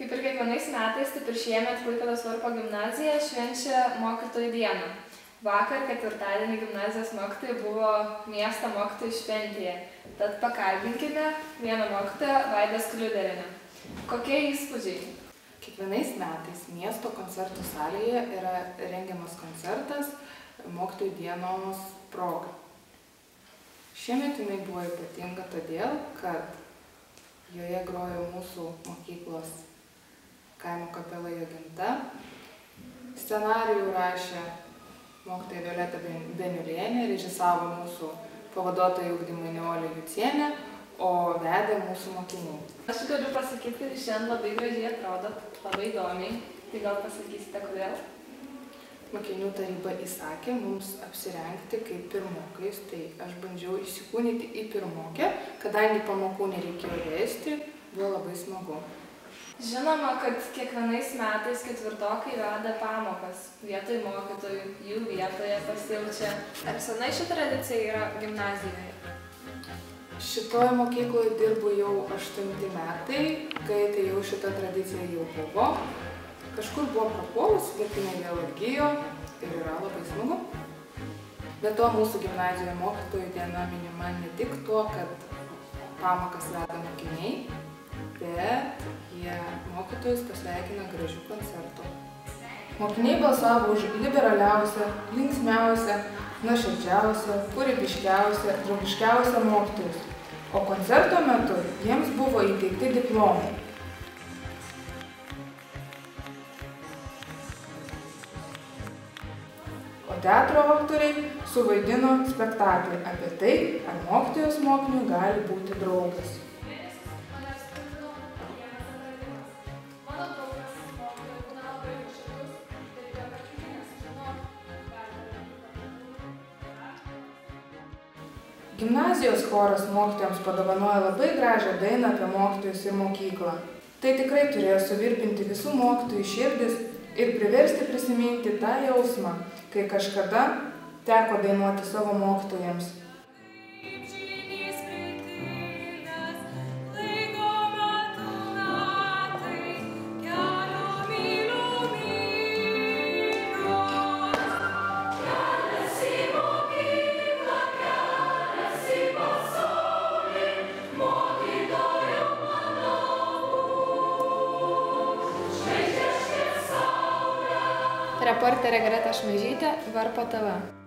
Kaip ir kiekvienais metais, taip ir šiemet Klaipėdos Varpo gimnazija švenčia mokytojų dieną. Vakar, ketvirtadienį, gimnazijos mokytojai buvo miesto mokytojų šventėje. Tad pakalbinkime vieną mokytoją, Vaidą Skliuderienę. Kokie įspūdžiai? Kiekvienais metais miesto koncertų salėje yra rengiamas koncertas mokytojų dienos proga. Šiemet jinai buvo ypatinga todėl, kad joje grojo mūsų mokyklos kaimo kapela Joginta. Scenarijų rašė mokytoja Violeta Beniulienė, režisavo mūsų pavaduotoja ugdymui Neolė Jucienė, o vedė mūsų mokiniai. Aš galiu pasakyti, kad šiandien labai gražiai atrodot, labai įdomiai. Tai gal pasakysite, kodėl? Mokinių taryba įsakė mums apsirengti kaip pirmokais, tai aš bandžiau įsikūnyti į pirmokę, kadangi pamokų nereikėjo vesti, buvo labai smagu. Žinoma, kad kiekvienais metais ketvirtokai veda pamokas vietoj mokytojų, jų vietoje pasijaučia. Ar senai ši tradicija yra gimnazijoje? Šitoje mokykloje dirbu jau 8 metai, kai tai jau šita tradicija jau buvo. Kažkur buvo prapuolus, bet jinai vėl atgijo ir yra labai smagu. Be to, mūsų gimnazijoje mokytojų diena minima ne tik tuo, kad pamokas veda mokiniai, bet jie mokytojus pasveikina gražių koncertų. Mokiniai balsavo už liberaliausią, linksmiausią, nuoširdžiausią, kūrybiškiausią, draugiškiausią mokytojus, o koncerto metu jiems buvo įteikti diplomai. O teatro aktoriai suvaidino spektaklį apie tai, ar mokytojas mokiniui gali būti draugas. Gimnazijos choras mokytojams padovanojo labai gražią dainą apie mokytojus ir mokyklą. Tai tikrai turėjo suvirpinti visų mokytojų širdis ir priversti prisiminti tą jausmą, kai kažkada teko dainuoti savo mokytojams. Reporterė Greta Šmaižytė, Varpo TV.